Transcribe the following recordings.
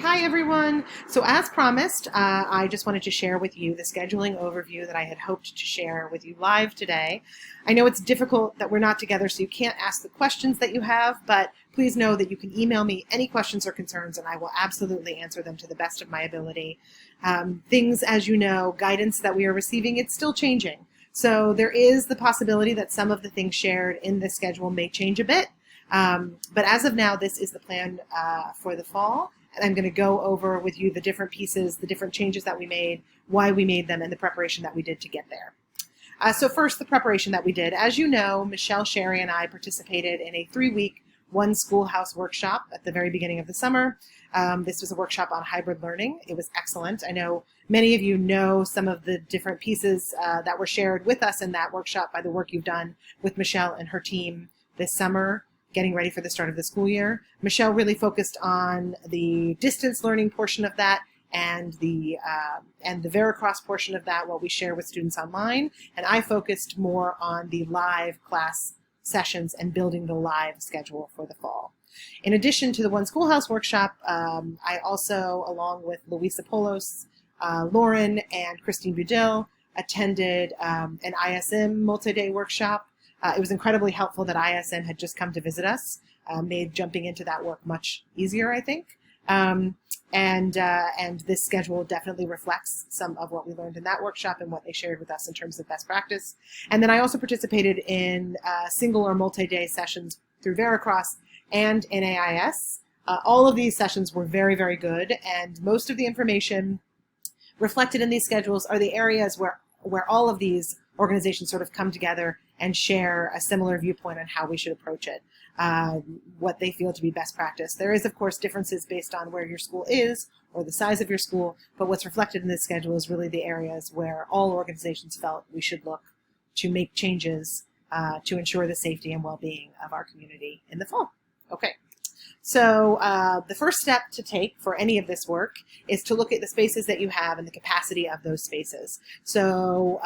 Hi everyone. So as promised, I just wanted to share with you the scheduling overview that I had hoped to share with you live today. I know it's difficult that we're not together, so you can't ask the questions that you have, but please know that you can email me any questions or concerns and I will absolutely answer them to the best of my ability. Things, as you know, guidance that we are receiving, it's still changing. So there is the possibility that some of the things shared in this schedule may change a bit. But as of now, this is the plan for the fall. And I'm going to go over with you the different pieces, the different changes that we made, why we made them, and the preparation that we did to get there. So first, the preparation that we did. As you know, Michelle, Sherry, and I participated in a 3-week One Schoolhouse workshop at the very beginning of the summer. This was a workshop on hybrid learning. It was excellent. I know many of you know some of the different pieces that were shared with us in that workshop by the work you've done with Michelle and her team this summer, getting ready for the start of the school year. Michelle really focused on the distance learning portion of that and the Veracross portion of that, what we share with students online. And I focused more on the live class sessions and building the live schedule for the fall. In addition to the One Schoolhouse workshop, I also, along with Luisa Polos, Lauren, and Christine Budil, attended an ISM multi-day workshop. It was incredibly helpful that ISM had just come to visit us, made jumping into that work much easier, I think. And this schedule definitely reflects some of what we learned in that workshop and what they shared with us in terms of best practice. And then I also participated in single or multi-day sessions through Veracross and NAIS. All of these sessions were very, very good, and most of the information reflected in these schedules are the areas where all of these organizations sort of come together and share a similar viewpoint on how we should approach it, what they feel to be best practice. There is, of course, differences based on where your school is or the size of your school, but what's reflected in this schedule is really the areas where all organizations felt we should look to make changes to ensure the safety and well-being of our community in the fall. Okay. So the first step to take for any of this work is to look at the spaces that you have and the capacity of those spaces. So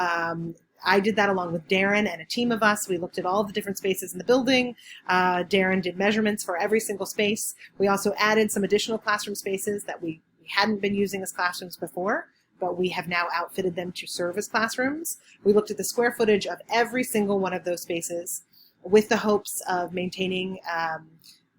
I did that along with Darren and a team of us. We looked at all the different spaces in the building. Darren did measurements for every single space. We also added some additional classroom spaces that we hadn't been using as classrooms before, but we have now outfitted them to serve as classrooms. We looked at the square footage of every single one of those spaces with the hopes of maintaining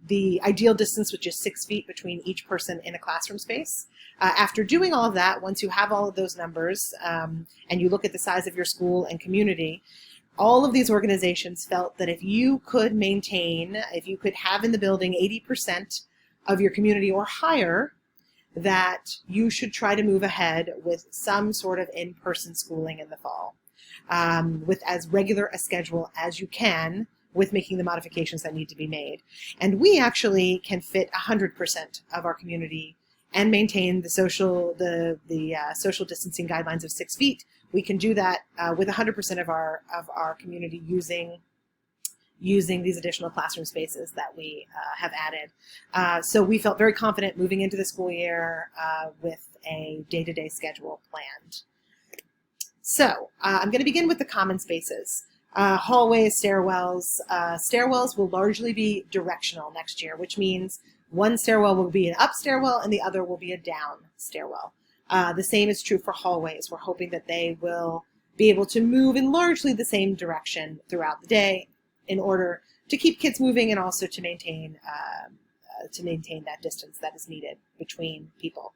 the ideal distance, which is 6 feet between each person in a classroom space. After doing all of that, once you have all of those numbers and you look at the size of your school and community, all of these organizations felt that if you could maintain, if you could have in the building 80% of your community or higher, that you should try to move ahead with some sort of in-person schooling in the fall, with as regular a schedule as you can, with making the modifications that need to be made. And we actually can fit 100% of our community and maintain the social distancing guidelines of 6 feet. We can do that with 100% of our community using these additional classroom spaces that we have added. So we felt very confident moving into the school year with a day-to-day schedule planned. So I'm going to begin with the common spaces. Hallways, stairwells. Stairwells will largely be directional next year, which means one stairwell will be an up stairwell and the other will be a down stairwell. The same is true for hallways. We're hoping that they will be able to move in largely the same direction throughout the day in order to keep kids moving and also to maintain that distance that is needed between people.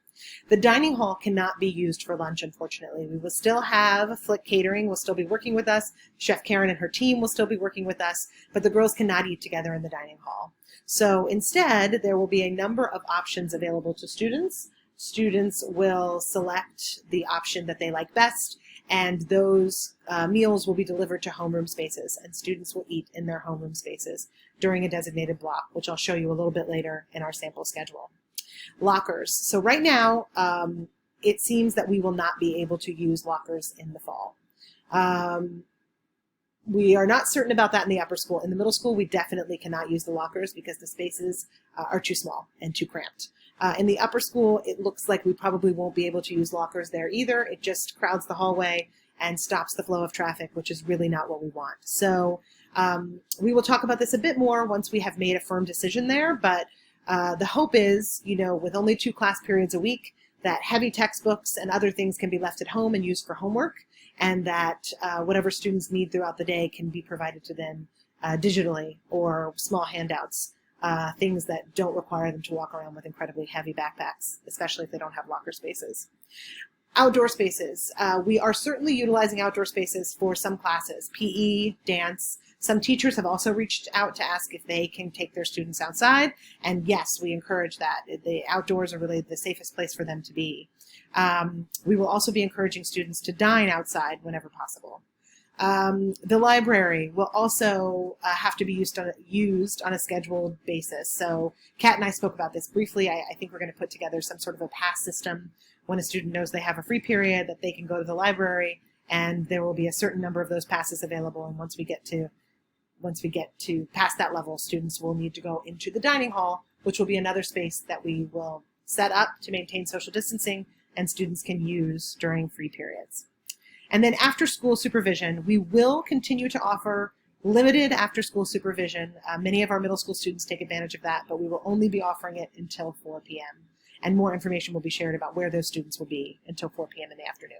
The dining hall cannot be used for lunch, unfortunately. We will still have Flick Catering will still be working with us. Chef Karen and her team will still be working with us, but the girls cannot eat together in the dining hall. So instead, there will be a number of options available to students. Students will select the option that they like best, and those meals will be delivered to homeroom spaces, and students will eat in their homeroom spaces during a designated block, which I'll show you a little bit later in our sample schedule. Lockers. So right now, it seems that we will not be able to use lockers in the fall. We are not certain about that in the upper school. In the middle school, we definitely cannot use the lockers because the spaces are too small and too cramped. In the upper school, it looks like we probably won't be able to use lockers there either. It just crowds the hallway and stops the flow of traffic, which is really not what we want. So we will talk about this a bit more once we have made a firm decision there, but The hope is, with only 2 class periods a week, that heavy textbooks and other things can be left at home and used for homework, and that whatever students need throughout the day can be provided to them digitally, or small handouts, things that don't require them to walk around with incredibly heavy backpacks, especially if they don't have locker spaces. Outdoor spaces. We are certainly utilizing outdoor spaces for some classes, PE, dance. Some teachers have also reached out to ask if they can take their students outside, and yes, we encourage that. The outdoors are really the safest place for them to be. We will also be encouraging students to dine outside whenever possible. The library will also have to be used on a scheduled basis. So Kat and I spoke about this briefly. I think we're going to put together some sort of a pass system when a student knows they have a free period that they can go to the library, and there will be a certain number of those passes available. And once we get to past that level, students will need to go into the dining hall, which will be another space that we will set up to maintain social distancing and students can use during free periods. And then after school supervision, we will continue to offer limited after school supervision. Many of our middle school students take advantage of that, but we will only be offering it until 4 p.m. And more information will be shared about where those students will be until 4 p.m. in the afternoon.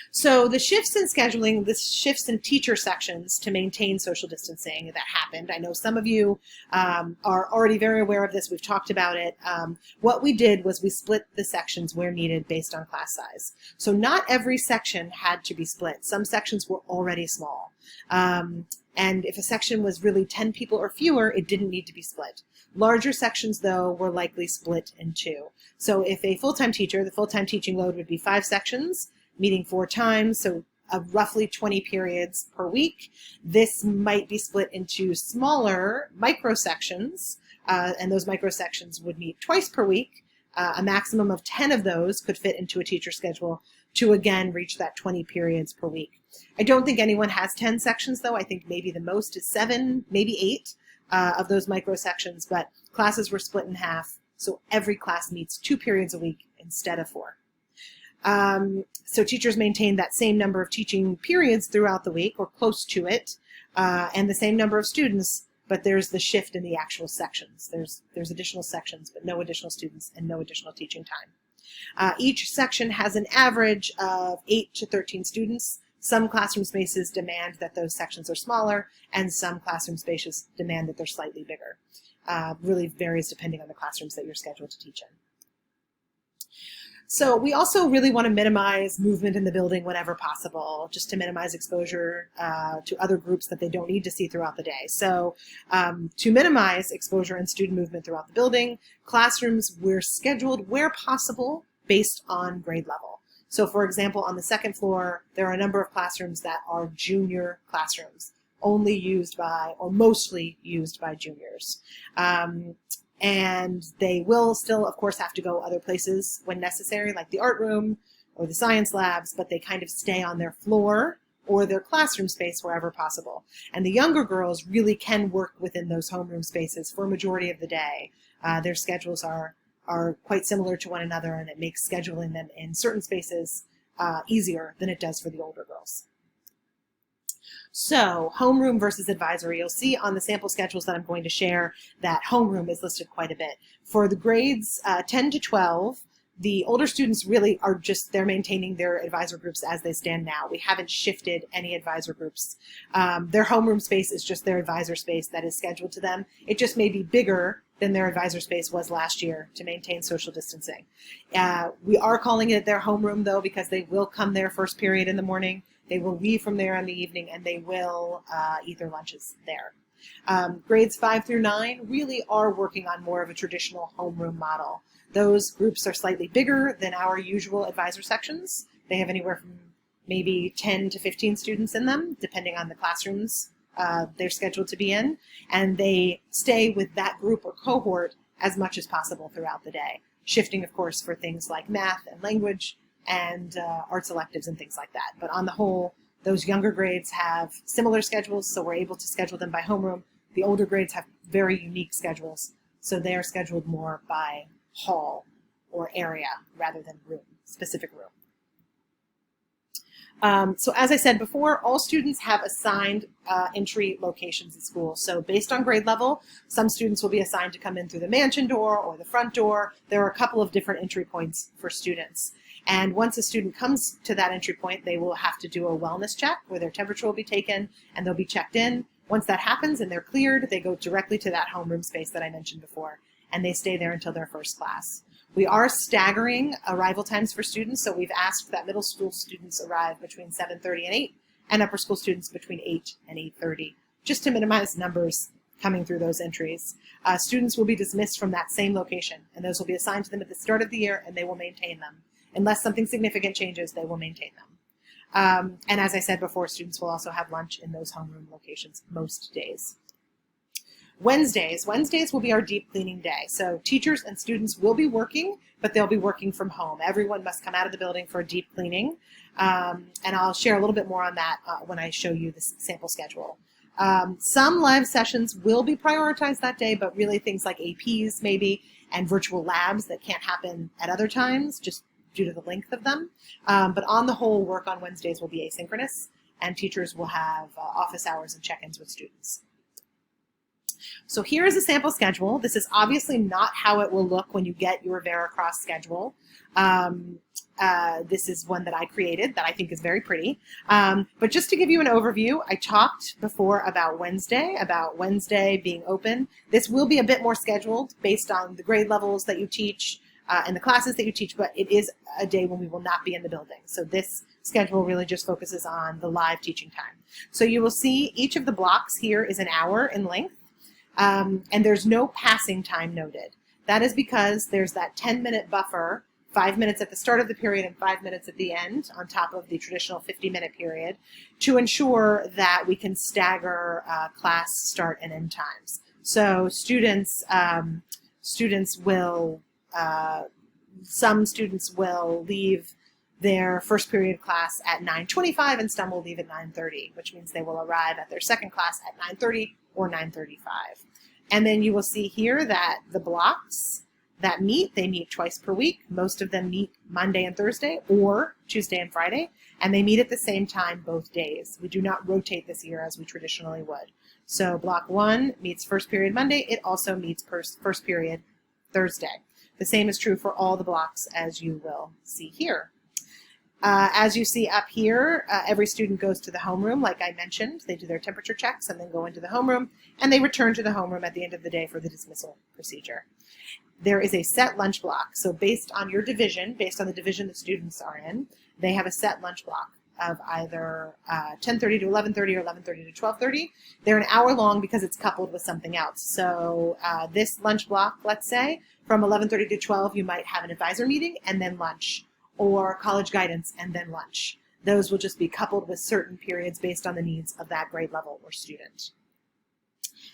So the shifts in scheduling, the shifts in teacher sections to maintain social distancing that happened. I know some of you are already very aware of this. We've talked about it. What we did was we split the sections where needed based on class size. So not every section had to be split. Some sections were already small. And if a section was really 10 people or fewer, it didn't need to be split. Larger sections, though, were likely split in 2. So if a full-time teacher, the full-time teaching load would be 5 sections, meeting 4 times, so roughly 20 periods per week. This might be split into smaller microsections, and those microsections would meet twice per week. A maximum of 10 of those could fit into a teacher schedule to, again, reach that 20 periods per week. I don't think anyone has 10 sections, though. I think maybe the most is 7, maybe 8 of those microsections, but classes were split in half, so every class meets 2 periods a week instead of 4. So teachers maintain that same number of teaching periods throughout the week, or close to it, and the same number of students, but there's the shift in the actual sections. There's additional sections, but no additional students and no additional teaching time. Each section has an average of 8 to 13 students. Some classroom spaces demand that those sections are smaller, and some classroom spaces demand that they're slightly bigger. Really varies depending on the classrooms that you're scheduled to teach in. So we also really want to minimize movement in the building whenever possible, just to minimize exposure to other groups that they don't need to see throughout the day. So to minimize exposure and student movement throughout the building, classrooms were scheduled where possible based on grade level. So for example, on the 2nd floor, there are a number of classrooms that are junior classrooms, only used by, or mostly used by juniors. And they will still, of course, have to go other places when necessary, like the art room or the science labs, but they kind of stay on their floor or their classroom space wherever possible. And the younger girls really can work within those homeroom spaces for a majority of the day. Their schedules are quite similar to one another, and it makes scheduling them in certain spaces easier than it does for the older girls. So homeroom versus advisory. You'll see on the sample schedules that I'm going to share that homeroom is listed quite a bit. For the grades 10 to 12, the older students really are they're maintaining their advisor groups as they stand now. We haven't shifted any advisor groups. Their homeroom space is just their advisor space that is scheduled to them. It just may be bigger than their advisor space was last year to maintain social distancing. We are calling it their homeroom, though, because they will come there first period in the morning. They will leave from there in the evening, and they will eat their lunches there. Grades 5 through 9 really are working on more of a traditional homeroom model. Those groups are slightly bigger than our usual advisor sections. They have anywhere from maybe 10 to 15 students in them, depending on the classrooms they're scheduled to be in. And they stay with that group or cohort as much as possible throughout the day, shifting, of course, for things like math and language and arts electives and things like that. But on the whole, those younger grades have similar schedules, so we're able to schedule them by homeroom. The older grades have very unique schedules, so they are scheduled more by hall or area rather than room, specific room. So as I said before, all students have assigned entry locations in school. So based on grade level, some students will be assigned to come in through the mansion door or the front door. There are a couple of different entry points for students. And once a student comes to that entry point, they will have to do a wellness check where their temperature will be taken and they'll be checked in. Once that happens and they're cleared, they go directly to that homeroom space that I mentioned before, and they stay there until their first class. We are staggering arrival times for students, so we've asked that middle school students arrive between 7:30 and 8, and upper school students between 8 and 8:30, just to minimize numbers coming through those entries. Students will be dismissed from that same location, and those will be assigned to them at the start of the year, and they will maintain them. Unless something significant changes, they will maintain them. And as I said before, students will also have lunch in those homeroom locations most days. Wednesdays will be our deep cleaning day. So teachers and students will be working, but they'll be working from home. Everyone must come out of the building for a deep cleaning. And I'll share a little bit more on that when I show you the sample schedule. Some live sessions will be prioritized that day, but really things like APs maybe and virtual labs that can't happen at other times just due to the length of them. But on the whole, work on Wednesdays will be asynchronous, and teachers will have office hours and check-ins with students. So here is a sample schedule. This is obviously not how it will look when you get your Veracross schedule. This is one that I created that I think is very pretty. But just to give you an overview, I talked before about Wednesday being open. This will be a bit more scheduled based on the grade levels that you teach and the classes that you teach, but it is a day when we will not be in the building. So this schedule really just focuses on the live teaching time. So you will see each of the blocks here is an hour in length. And there's no passing time noted. That is because there's that 10-minute buffer, 5 minutes at the start of the period and 5 minutes at the end, on top of the traditional 50-minute period, to ensure that we can stagger class start and end times. So students will, some students will leave their first period class at 9:25 and some will leave at 9:30, which means they will arrive at their second class at 9:30 or 9:35. And then you will see here that the blocks that meet, they meet twice per week. Most of them meet Monday and Thursday or Tuesday and Friday, and they meet at the same time both days. We do not rotate this year as we traditionally would. So block 1 meets first period Monday. It also meets first period Thursday. The same is true for all the blocks, as you will see here. As you see up here, every student goes to the homeroom, like I mentioned. They do their temperature checks and then go into the homeroom, and they return to the homeroom at the end of the day for the dismissal procedure. There is a set lunch block. So based on your division, based on the division the students are in, they have a set lunch block of either 10:30 to 11:30 or 11:30 to 12:30. They're an hour long because it's coupled with something else. So this lunch block, let's say, from 11:30 to 12, you might have an advisor meeting and then lunch, or college guidance and then lunch. Those will just be coupled with certain periods based on the needs of that grade level or student.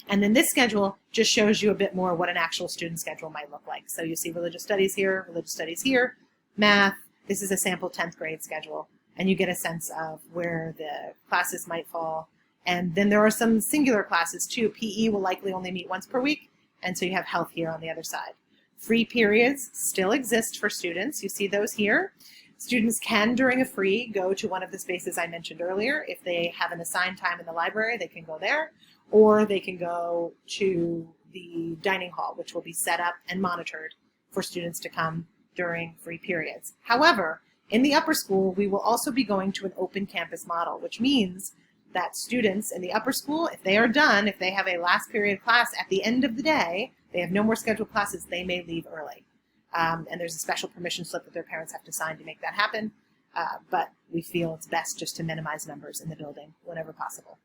And then this schedule just shows you a bit more what an actual student schedule might look like. So you see religious studies here, math. This is a sample 10th grade schedule, and you get a sense of where the classes might fall. And then there are some singular classes too. PE will likely only meet once per week, and so you have health here on the other side. Free periods still exist for students. You see those here. Students can, during a free, go to one of the spaces I mentioned earlier. If they have an assigned time in the library, they can go there, or they can go to the dining hall, which will be set up and monitored for students to come during free periods. However, in the upper school, we will also be going to an open campus model, which means that students in the upper school, if they are done, if they have a last period class at the end of the day, they have no more scheduled classes, they may leave early. And there's a special permission slip that their parents have to sign to make that happen. But we feel it's best just to minimize numbers in the building whenever possible.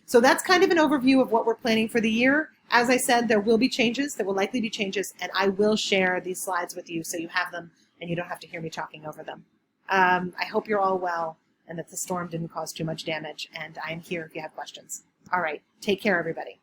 So that's kind of an overview of what we're planning for the year. As I said, there will be changes. There will likely be changes, and I will share these slides with you so you have them and you don't have to hear me talking over them. I hope you're all well and that the storm didn't cause too much damage, and I'm here if you have questions. All right, take care, everybody.